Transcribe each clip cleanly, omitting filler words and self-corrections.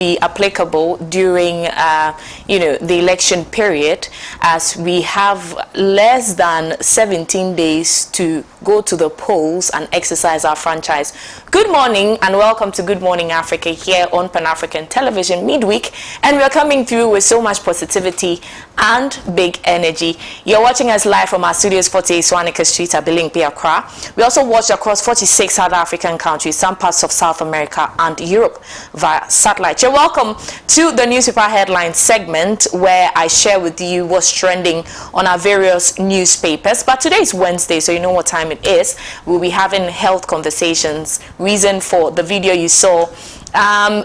be applicable during the election period, as we have less than 17 days to go to the polls and exercise our franchise. Good morning and welcome to Good Morning Africa here on Pan-African Television midweek, and we are coming through with so much positivity and big energy. You're watching us live from our studios 48 Swanika Street at Bilingpe, Accra. We also watch across 46 other African countries, some parts of South America and Europe via satellite. You're welcome to the newspaper headlines segment, where I share with you what's trending on our various newspapers. But today is Wednesday, so you know what time it is. We'll be having health conversations. Reason for the video you saw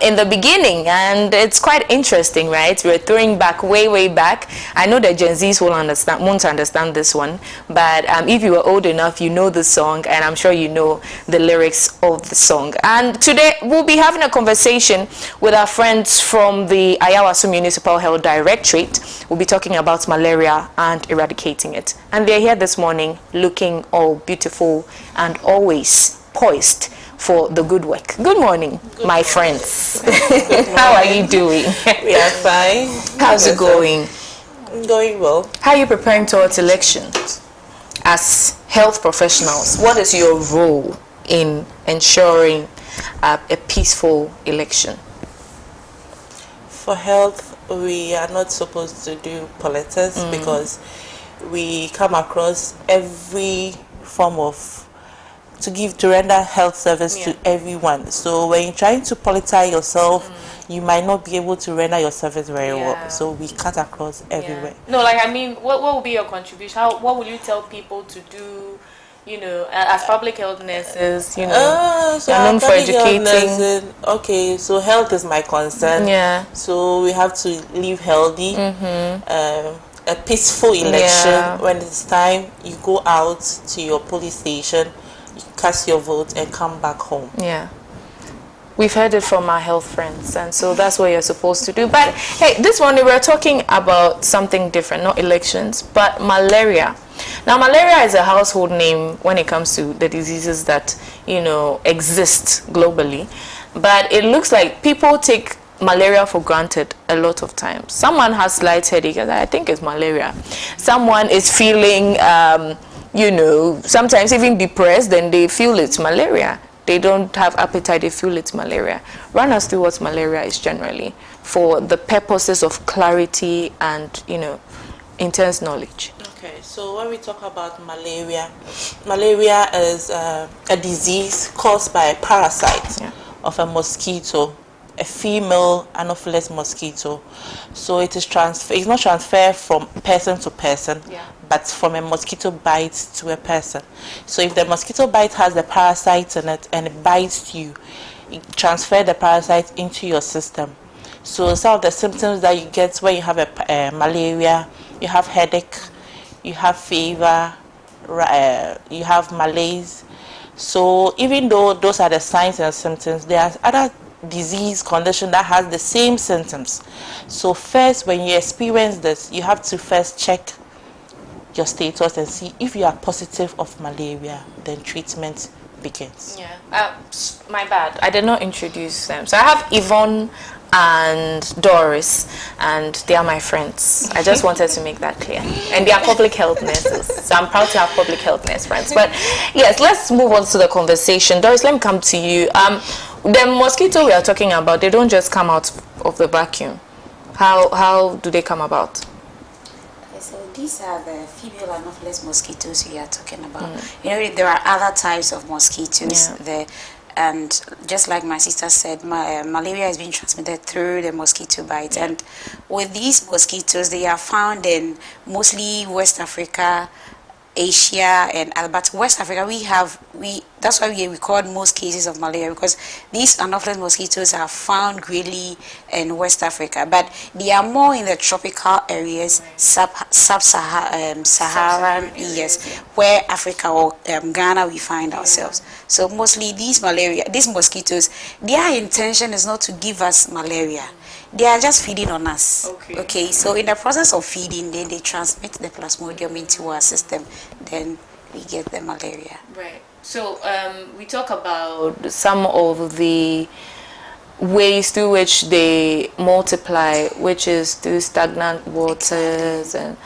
in the beginning, and it's quite interesting, right? We're throwing back way back. I know that Gen Zs won't understand this one, but if you were old enough, you know the song, and I'm sure you know the lyrics of the song. And today we'll be having a conversation with our friends from the AGYEKUM Municipal Health Directorate. We'll be talking about malaria and eradicating it, and they're here this morning looking all beautiful and always poised for the good work. Good morning, my friends. How are you doing? We are fine. How's it going? Going well. How are you preparing towards elections? As health professionals, what is your role in ensuring a peaceful election? For health, we are not supposed to do politics because we come across every form of to render health service to everyone. So when you're trying to politicize yourself, you might not be able to render your service very well. So we cut across everywhere. No, like, I mean, what will be your contribution? What will you tell people to do, as public health nurses, so you're known for educating. Okay, so health is my concern. Yeah. So we have to live healthy. A peaceful election. When it's time, you go out to your police station, you cast your vote and come back home. Yeah. We've heard it from our health friends, and so that's what you're supposed to do. But hey, this morning we're talking about something different, not elections, but malaria. Now, malaria is a household name when it comes to the diseases that, exist globally. But it looks like people take malaria for granted a lot of times. Someone has slight headache, and I think it's malaria. Someone is feeling sometimes even depressed, then they feel it's malaria. They don't have appetite, they feel it's malaria. Run us through what malaria is generally, for the purposes of clarity and, intense knowledge. Okay, so when we talk about malaria, malaria is a disease caused by a parasite of a mosquito, a female Anopheles mosquito. So it is it's not transferred from person to person, but from a mosquito bite to a person. So if the mosquito bite has the parasite in it and it bites you, it transfers the parasite into your system. So some of the symptoms that you get when you have a malaria, you have headache, you have fever, you have malaise. So even though those are the signs and symptoms, there are other disease condition that has the same symptoms. So first, when you experience this, you have to first check your status and see if you are positive of malaria. Then treatment begins. My bad, I did not introduce them. So I have Yvonne and Doris, and they are my friends. I just wanted to make that clear. And they are public health nurses, so I'm proud to have public health nurse friends. But yes, let's move on to the conversation. Doris, let me come to you. The mosquito we are talking about, they don't just come out of the vacuum. How do they come about? Okay, so these are the female Anopheles mosquitoes we are talking about. There are other types of mosquitoes there. And just like my sister said, malaria is being transmitted through the mosquito bite. And with these mosquitoes, they are found in mostly West Africa, Asia, and but West Africa that's why we record most cases of malaria, because these Anopheles mosquitoes are found greatly in West Africa, but they are more in the tropical areas, sub-Saharan where Africa or Ghana we find ourselves. So mostly these mosquitoes, their intention is not to give us malaria. They are just feeding on us. Okay, so in the process of feeding, then they transmit the plasmodium into our system. Then we get the malaria. Right. So we talk about some of the ways through which they multiply, which is through stagnant waters. And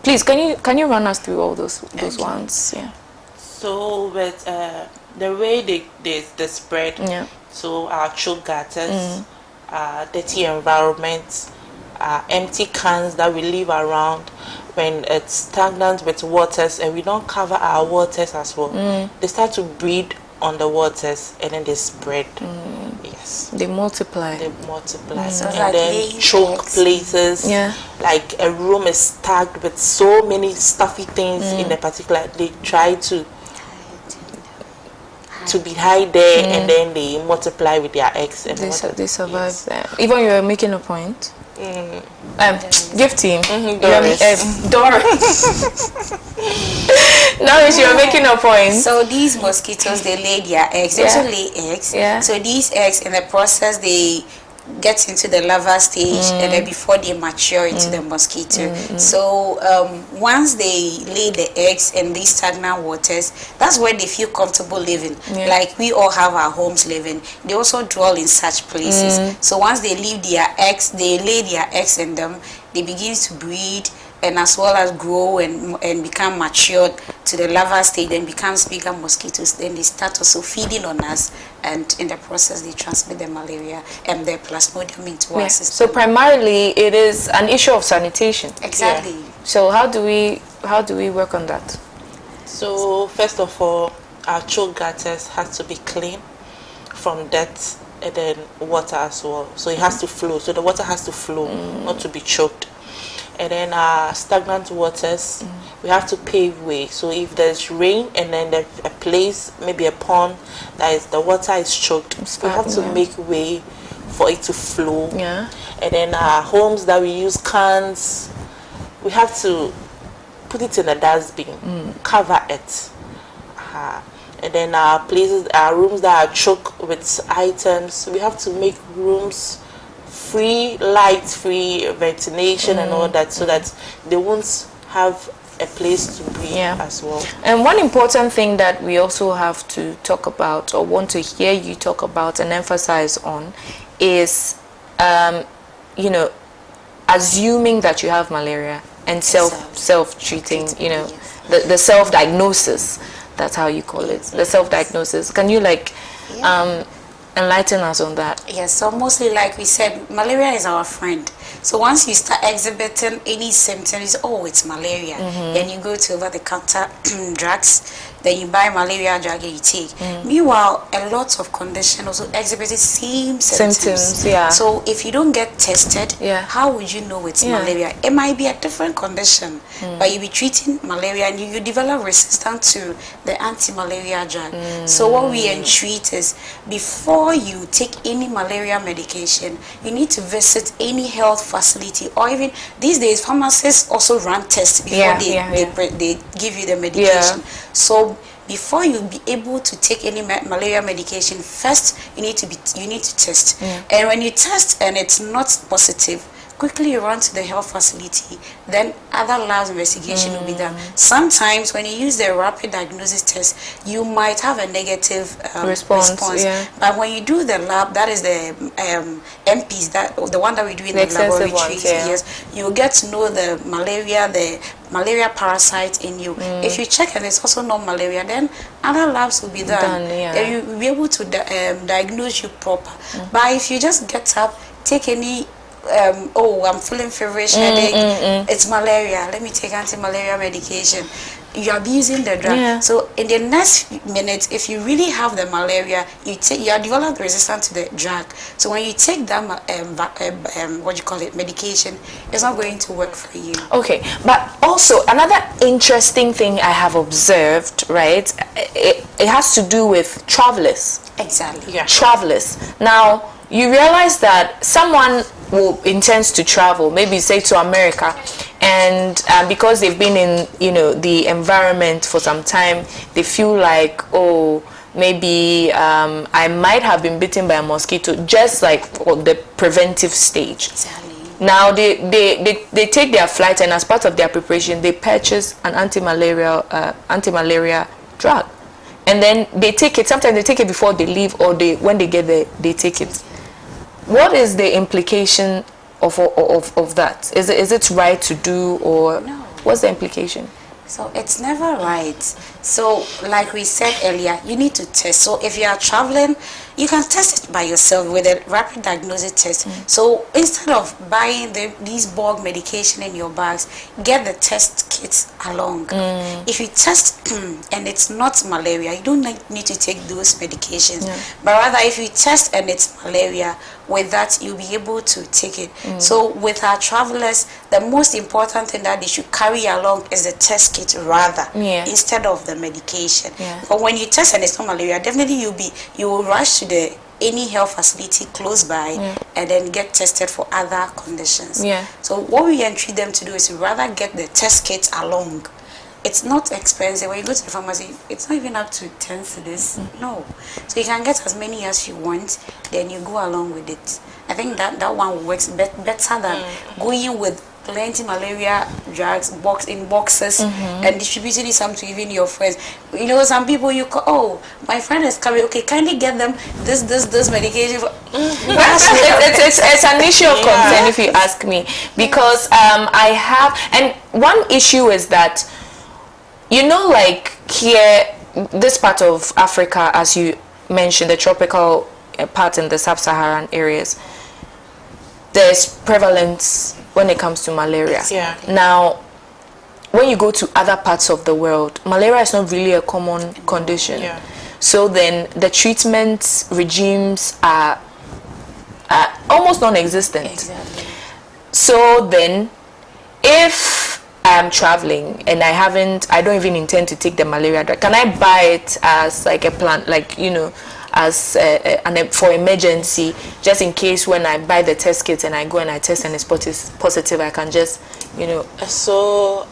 please, can you run us through all those ones? Yeah. So with the way they spread, Yeah. so our choke gutters, dirty environments, empty cans that we leave around, when it's stagnant with waters and we don't cover our waters as well, they start to breed on the waters and then they spread. Yes, They multiply. they multiply. So And like then laying choke eggs. places. Yeah. Like a room is stacked with so many stuffy things in a particular, they try to be high there, and then they multiply with their eggs and They survive there. Even you were making a point. Give team. Doris. Doris. Doris, you were making a point. So these mosquitoes, they lay their eggs. They also lay eggs. Yeah. So these eggs, in the process, they get into the larva stage, and then before they mature into the mosquito. So once they lay the eggs in these stagnant waters, that's where they feel comfortable living. Like we all have our homes living. They also dwell in such places. So once they leave their eggs, they lay their eggs in them, they begin to breed, and as well as grow and become matured to the larva stage, then becomes bigger mosquitoes. Then they start also feeding on us, and in the process they transmit the malaria and the plasmodium into our system. So primarily it is an issue of sanitation. Exactly. So how do we work on that? So first of all, our choke gutters has to be clean from dirt and then water as well. So it has to flow. So the water has to flow, not to be choked. And then our stagnant waters, we have to pave way. So if there's rain and then there's a place, maybe a pond, that is the water is choked, we have to make way for it to flow. Yeah. And then our homes that we use cans, we have to put it in a dustbin, cover it. And then our places, our rooms that are choked with items, we have to make rooms free light, free ventilation and all that, so that they won't have a place to breathe as well. And one important thing that we also have to talk about, or want to hear you talk about and emphasize on, is you know, assuming that you have malaria and self-treating, you know, the self-diagnosis. That's how you call it, the self-diagnosis. Can you enlighten us on that? Yes, so mostly like we said, malaria is our friend. So once you start exhibiting any symptoms, oh, it's malaria, then you go to over-the-counter drugs, then you buy malaria drug and you take. Meanwhile, a lot of conditions also exhibit the same symptoms. Yeah. So if you don't get tested, Yeah. how would you know it's malaria? It might be a different condition, but you be treating malaria and you develop resistance to the anti-malaria drug. So what we entreat is, before you take any malaria medication, you need to visit any health facility, or even these days pharmacists also run tests before they give you the medication. So before you be able to take any malaria medication, first you need to test. And when you test and it's not positive, quickly you run to the health facility, then other labs investigation will be done. Sometimes when you use the rapid diagnosis test, you might have a negative response. But when you do the lab, that is the MPs, the one that we do in the laboratories, you get to know the malaria parasite in you. If you check and it's also not malaria, then other labs will be done. Then you will be able to diagnose you proper. But if you just get up, take any oh, I'm feeling feverish, headache, it's malaria, let me take anti-malaria medication. You're abusing the drug. So in the next minute, if you really have the malaria, you are developed resistance to the drug. So when you take that medication, it's not going to work for you. Okay, but also another interesting thing I have observed, right? It has to do with travelers. Exactly. Travelers. Now, you realize that someone who intends to travel, maybe say to America, and because they've been in, you know, the environment for some time, they feel like, oh, maybe I might have been bitten by a mosquito, just like the preventive stage. Exactly. Now they take their flight, and as part of their preparation, they purchase an anti-malaria drug, and then they take it. Sometimes they take it before they leave, or when they get there, they take it. what is the implication of that? Is it right to do, or No. what's the implication? So it's never right. So like we said earlier, you need to test. So if you are traveling, you can test it by yourself with a rapid diagnosis test. So instead of buying these bulk medication in your bags, get the test kits along. If you test and it's not malaria, you don't need to take those medications. But rather, if you test and it's malaria, with that you'll be able to take it. So with our travelers, the most important thing that they should carry along is the test kit rather, instead of the medication. But when you test and it's not malaria, definitely you will rush to any health facility close by and then get tested for other conditions. So what we entreat them to do is rather get the test kit along. It's not expensive. When you go to the pharmacy, it's not even up to 10 cedis. No. So you can get as many as you want, then you go along with it. I think that one works better than going with plenty malaria drugs in boxes and distributing it some to even your friends. You know, some people you call, oh, my friend is coming, okay, kindly get them this medication. It's an issue of concern, if you ask me, because I have, and one issue is that, you know, like here, this part of Africa, as you mentioned, the tropical part in the sub-Saharan areas, there's prevalence when it comes to malaria. Now, when you go to other parts of the world, malaria is not really a common condition. So then the treatment regimes are almost non-existent. So then, if I'm traveling and I don't even intend to take the malaria drug, can I buy it as like a plant, like, you know, as for emergency, just in case when I buy the test kit and I go and I test and it's positive, I can just, you know. So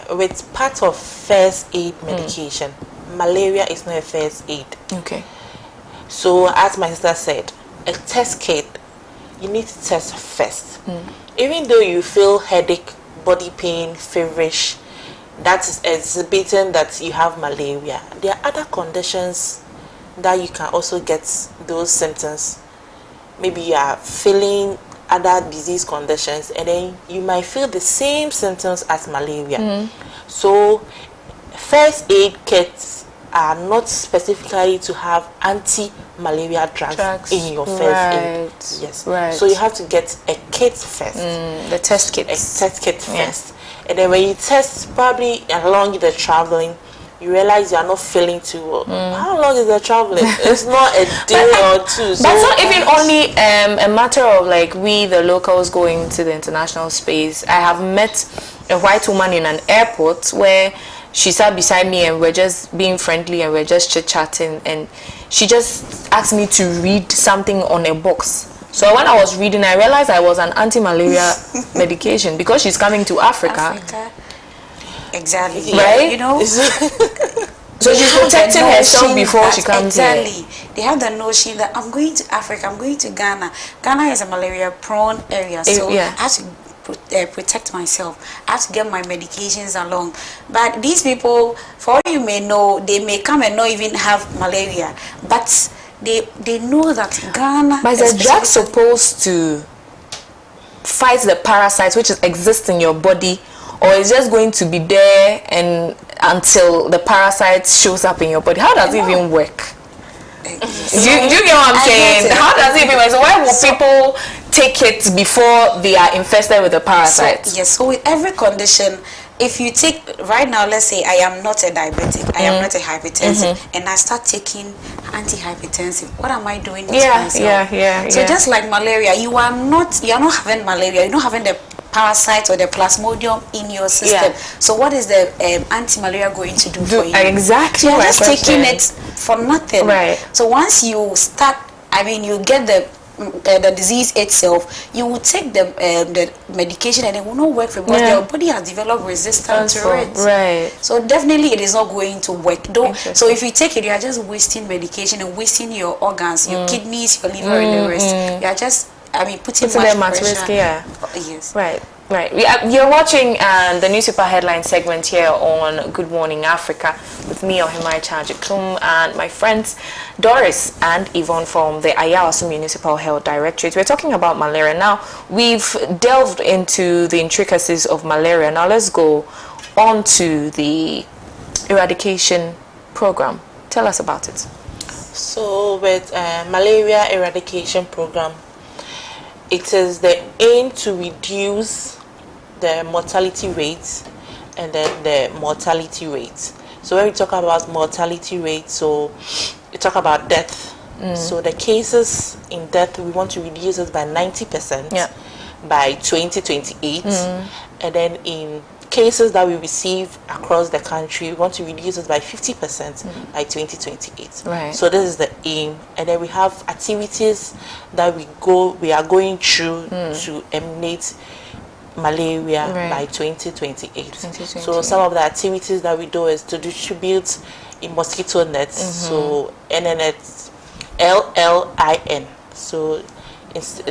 with part of first aid medication, malaria is not a first aid. Okay. So as my sister said, a test kit, you need to test first. Even though you feel headache, body pain, feverish, that is exhibiting that you have malaria. There are other conditions that you can also get those symptoms. Maybe you are feeling other disease conditions and then you might feel the same symptoms as malaria. So first aid kits are not specifically to have anti-malaria drugs in your first aid. Yes. So you have to get a kit first. The test kit. A test kit first. And then when you test, probably along the traveling, you realize you are not feeling too well. How long is the traveling? It's not a day or two. So that's not even only a matter of like we the locals going to the international space. I have met a white woman in an airport where she sat beside me and we're just being friendly and we're just chit-chatting, and she just asked me to read something on a box. So when I was reading, I realized I was an anti-malaria medication because she's coming to Africa. Exactly. Right? You know. So she's protecting herself before she comes here. They have the notion that I'm going to Africa, I'm going to Ghana. Ghana is a malaria-prone area, so I have to protect myself. I have to get my medications along. But these people, for all you may know, they may come and not even have malaria, but they know that Ghana. But is the drug supposed to fight the parasites which exist in your body, or is just going to be there and until the parasite shows up in your body? How does it even work? Do you get what I'm saying? How does it even work? So why will people take it before they are infested with the parasites? So with every condition, if you take right now, let's say I am not a diabetic, I am not a hypertensive, and I start taking antihypertensive, what am I doing to myself? So just like malaria, you are not having malaria, you're not having the parasite or the plasmodium in your system. So what is the anti-malaria going to do for you? Exactly. So you're just taking it for nothing. So once you start, you get the disease itself, you will take the medication and it will not work for you because your body has developed resistance to it. So definitely it is not going to work. So if you take it, you are just wasting medication and wasting your organs, your kidneys, your liver, and the rest. You are just putting much pressure. Yes. Right. You're watching the newspaper headline segment here on Good Morning Africa with me, OHEMAA, AGYEKUM, and my friends Doris and Yvonne from the ACHIAA Municipal Health Directorate. We're talking about malaria. Now, we've delved into the intricacies of malaria. Now, let's go on to the eradication program. Tell us about it. So, with malaria eradication program, it is the aim to reduce the mortality rates and then the mortality rates. So when we talk about mortality rates, so we talk about death. So the cases in death, we want to reduce it by 90% by 2028. And then in cases that we receive across the country, we want to reduce it by 50% by 2028. Right. So this is the aim. And then we have activities that we are going through to eliminate malaria by 2028. So some of the activities that we do is to distribute in mosquito nets. So NNet, LLIN. So it's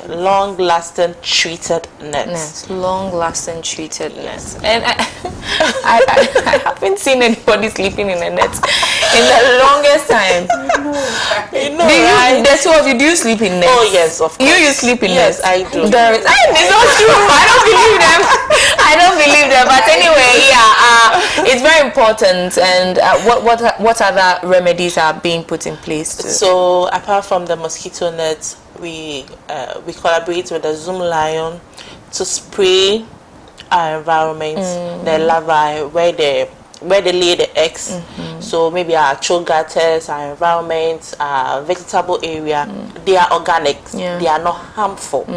long-lasting treated nets. Long-lasting treated nets. And I haven't seen anybody sleeping in a net in the longest time. Right? The two of you, do you sleep in nets? Oh yes, of course. You sleep in nets? nets? I do. It's not true. I don't believe them. I don't believe them. But anyway, it's very important. And what other remedies are being put in place? So apart from the mosquito nets, we collaborate with the Zoom Lion to spray our environment, the larvae where they lay the eggs. So maybe our choke gutters, our environment, our vegetable area, they are organic. They are not harmful.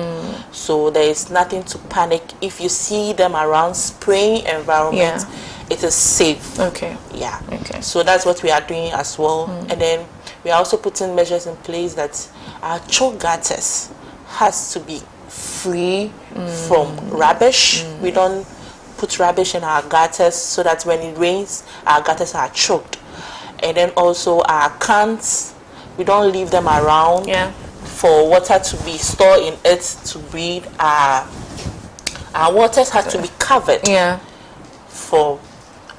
So there is nothing to panic. If you see them around spraying environment, it is safe. Okay. Yeah. Okay. So that's what we are doing as well. And then we are also putting measures in place that our choke gutters has to be free from rubbish. We don't put rubbish in our gutters so that when it rains, our gutters are choked. And then also our cans, we don't leave them around for water to be stored in it to breathe. Our waters have to be covered for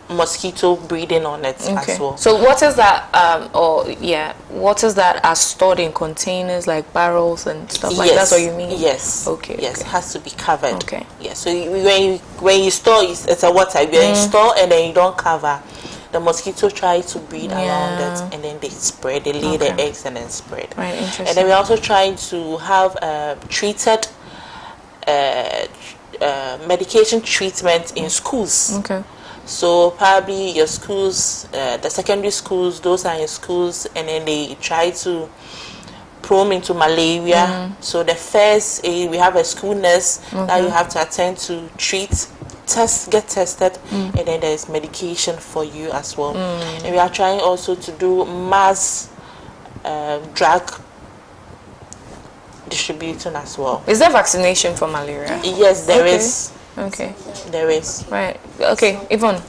mosquito breeding on it as well. So what is that what is that are stored in containers like barrels and stuff like that? That's what you mean? Yes. Okay. Yes, it has to be covered. Okay. Yes. So when you store, it's a water. When you store and then you don't cover, the mosquito try to breed around it and then they spread. They lay their eggs and then spread. Right. Interesting. And then we're also trying to have treated medication treatment in schools. Okay. So probably your schools, the secondary schools, those are in schools, and then they try to probe into malaria. So the first aid, we have a school nurse that you have to attend to, treat, get tested, and then there is medication for you as well. And we are trying also to do mass drug distributing as well. Is there vaccination for malaria? Yes, there is. Okay. There is. Right. Okay, Yvonne.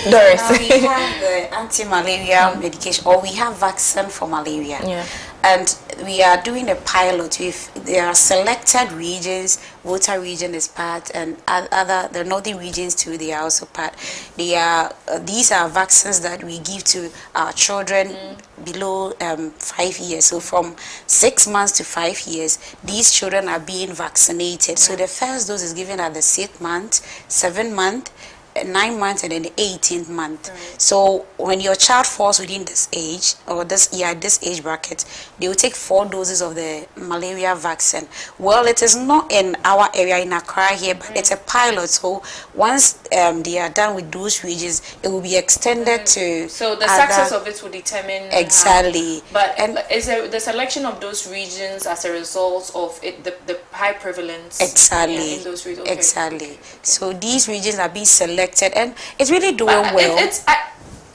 Doris. We have the anti-malaria medication, or we have vaccine for malaria. And we are doing a pilot with, there are selected regions, Volta region is part, and the northern regions too, they are also part. These are vaccines that we give to our children below 5 years. So from 6 months to 5 years, these children are being vaccinated. So the first dose is given at the 6th month, 7th month, 9 months, and then the 18th month. So when your child falls within this age, or this age bracket, they will take 4 doses of the malaria vaccine. Well, it is not in our area in Accra here, but it's a pilot. So once they are done with those regions, it will be extended to. So the success of it will determine exactly. But is there the selection of those regions as a result of it, the high prevalence? Exactly. In those regions. Okay. Exactly. So these regions are being selected. And it's really doing well.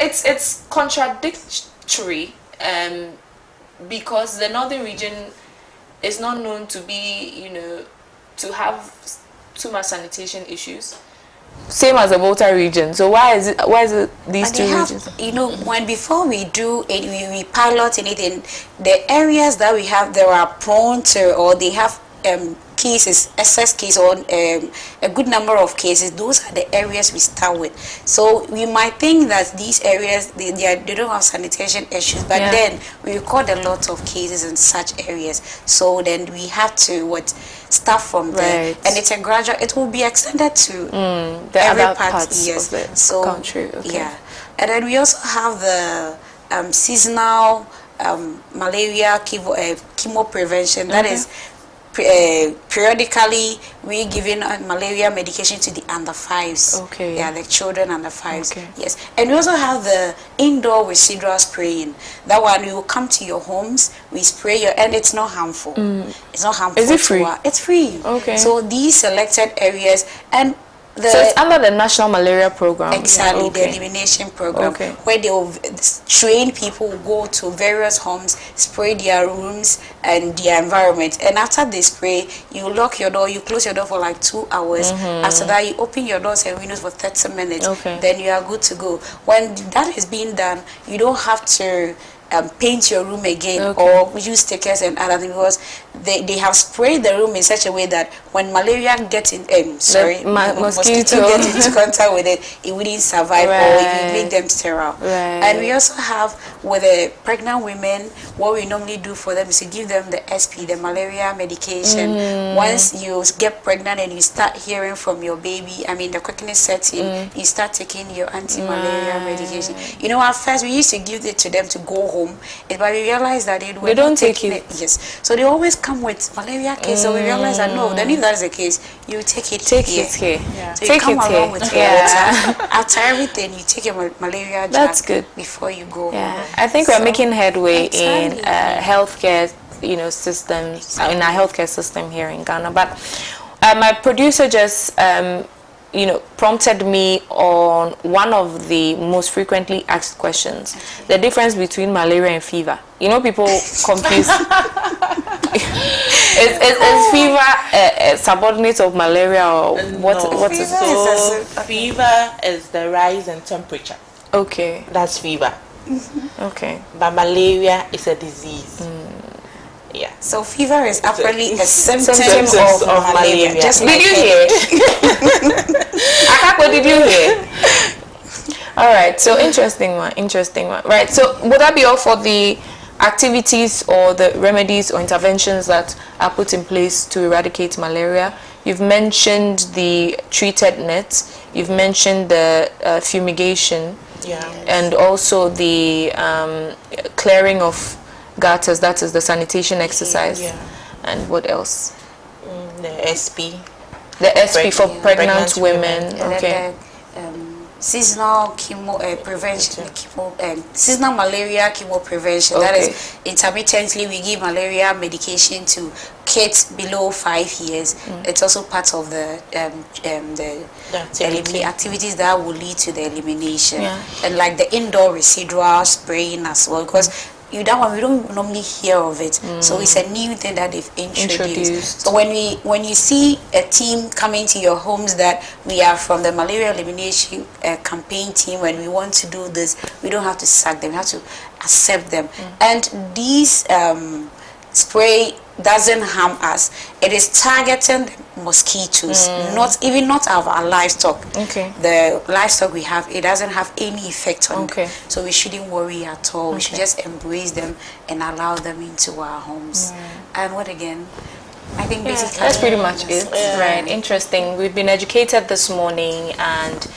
It's contradictory because the northern region is not known to be, to have too much sanitation issues, same as the Volta region. So why is it these two regions? You know, when before we do it, we pilot anything, the areas that we have, they are prone to, or they have cases, excess case, or a good number of cases, those are the areas we start with. So we might think that these areas, they don't have sanitation issues, but then we record a lot of cases in such areas. So then we have to start from there, and it's a gradual. It will be extended to the every other part parts yes. of the so, country. Okay. Yeah, and then we also have the seasonal malaria chemo prevention. That is. Periodically we giving malaria medication to the under 5s. Okay. Yeah, the children under 5s. Okay. Yes. And we also have the indoor residual spraying. That one, we will come to your homes, we spray your, and it's not harmful. It's not harmful. Is it free? It's free. Okay. So these selected areas, and so it's under the National Malaria Program. Exactly, Okay. the elimination program, Okay. where they will train people, go to various homes, spray their rooms and their environment. And after they spray, you lock your door, you close your door for like 2 hours. After that, you open your doors and windows for 30 minutes. Okay. Then you are good to go. When that is being done, you don't have to paint your room again or use stickers and other things, because they have sprayed the room in such a way that when malaria gets in mosquito gets into contact with it, it wouldn't survive or it will make them sterile. And we also have with the pregnant women, what we normally do for them is to give them the SP, the malaria medication. Once you get pregnant and you start hearing from your baby, I mean the quickness sets in, you start taking your anti-malaria medication. You know, at first we used to give it to them to go home, but we realized that they don't take it. Yes, so they always come with malaria case. So we realized that no, then if that's the case, you take it here. Yeah. So you come along with your water. After everything, you take your malaria jab. That's good. Before you go Yeah, home. I think we're making headway in Exactly. healthcare, systems in our healthcare system here in Ghana. But my producer just prompted me on one of the most frequently asked questions: the difference between malaria and fever. People confuse. Is fever a subordinate of malaria, or what? No. What is it? So fever is the rise in temperature. Okay. That's fever. Okay. But malaria is a disease. Yeah. So fever is actually a symptom Symptoms of malaria. Just like Did you hear? Akako, did you hear? All right. So interesting one. Right. So would that be all for the activities or the remedies or interventions that are put in place to eradicate malaria? You've mentioned the treated nets. You've mentioned the fumigation. Yeah. And also the clearing of gutters, that is the sanitation exercise. Yeah. And what else? The SP. The SP for pregnant women. And Okay. then seasonal chemo prevention, seasonal malaria chemo prevention. That is intermittently we give malaria medication to kids below 5 years. It's also part of the activities that will lead to the elimination. And like the indoor residual spraying as well, because that one we don't normally hear of it. So it's a new thing that they've introduced. So when you see a team coming to your homes that we are from the malaria elimination campaign team, when we want to do this, we don't have to sack them, we have to accept them. And these spray doesn't harm us. It is targeting the mosquitoes, not our livestock. The livestock we have, it doesn't have any effect on them. So we shouldn't worry at all. We should just embrace them and allow them into our homes. And what again? I think basically that's pretty much it. Right. Interesting. We've been educated this morning, and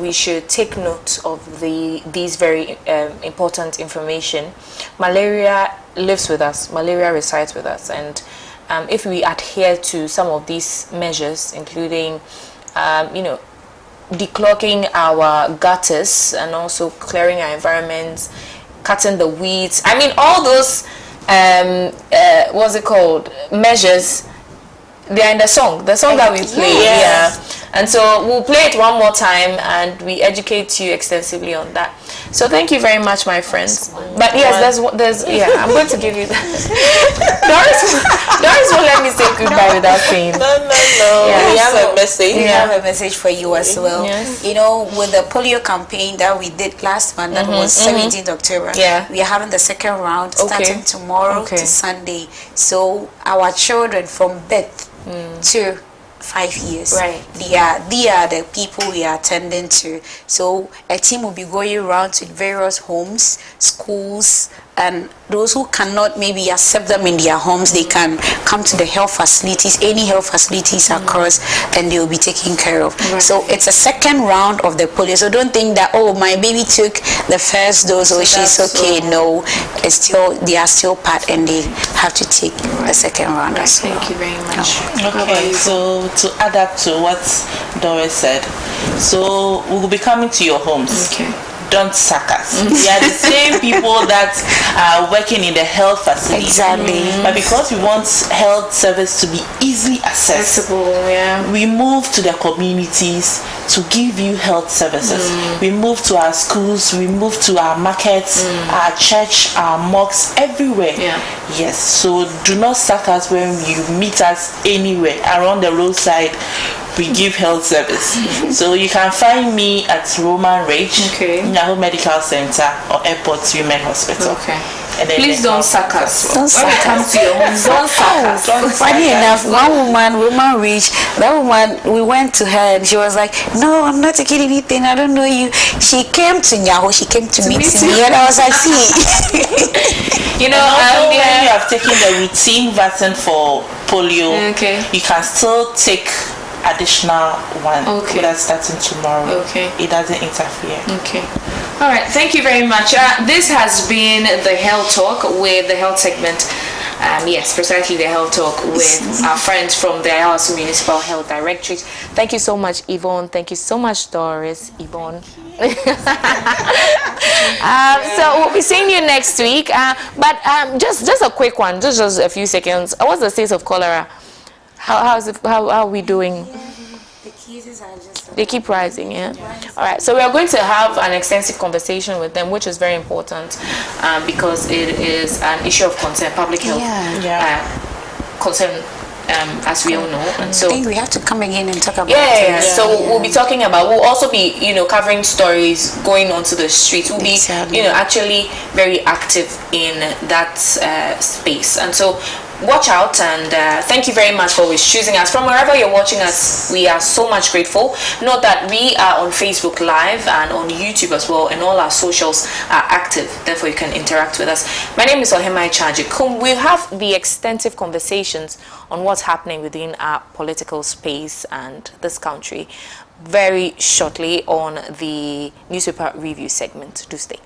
we should take note of these very important information. Malaria lives with us. Malaria resides with us, and if we adhere to some of these measures, including declogging our gutters and also clearing our environments, cutting the weeds, I mean all those what's it called, measures, they're in the song that we play. And so we'll play it one more time and we educate you extensively on that. So thank you very much, my friends. But yes, there's I'm going to give you that. Doris won't let me say goodbye without saying. No. Yeah. We have a message. We have a message for you as well. Yes. You know, with the polio campaign that we did last month, that was 17th October. Yeah. We are having the second round starting tomorrow to Sunday. So our children from birth to 5 years, right? They are the people we are attending to. So a team will be going around to various homes, schools, and those who cannot maybe accept them in their homes, they can come to the health facilities, any health facilities across, and they will be taken care of. Right. So it's a second round of the polio. So don't think that, oh, my baby took the first dose, so she's okay. No, it's still, they are still part, and they have to take the second round as well. Thank you very much. Okay, so to add up to what Doris said, so we will be coming to your homes. Okay. Don't sack us. We are the same people that are working in the health facility. Exactly. But because we want health service to be easily accessible, we move to the communities to give you health services. We move to our schools, we move to our markets, our church, our mosques, everywhere. Yes, so do not sack us when you meet us anywhere around the roadside. We give health service. So you can find me at Roman Ridge, Yahoo Medical Center, or Airport Women Hospital. And then please don't sack us. Don't when we come to your home, don't sack us. Funny enough, one woman, Roman Ridge, that woman, we went to her and she was like, no, I'm not taking anything, I don't know you. She came to Nyaho, she came to meet me, and I was like, see. You know, when you have taken the routine vaccine for polio, you can still take additional one without starting tomorrow. It doesn't interfere. All right, thank you very much. This has been the Health Talk with the health segment. Yes, precisely the Health Talk with our friends from the ACHIAA Municipal Health Directorate. Thank you so much, Yvonne. Thank you so much, Doris. Yvonne. So we'll be seeing you next week. But just a quick one, just a few seconds. What's the state of cholera? How are we doing? The cases are just... They keep rising, All right, so we are going to have an extensive conversation with them, which is very important because it is an issue of concern, public health concern, as we all know. And so I think we have to come again and talk about it. So we'll be talking about, we'll also be, covering stories, going onto the streets. We'll be, actually very active in that space. And so watch out, and thank you very much for always choosing us. From wherever you're watching us, we are so much grateful. Note that we are on Facebook Live and on YouTube as well, and all our socials are active, therefore you can interact with us. My name is OHEMAA AGYEKUM. We'll have the extensive conversations on what's happening within our political space and this country very shortly on the newspaper review segment. Do stay.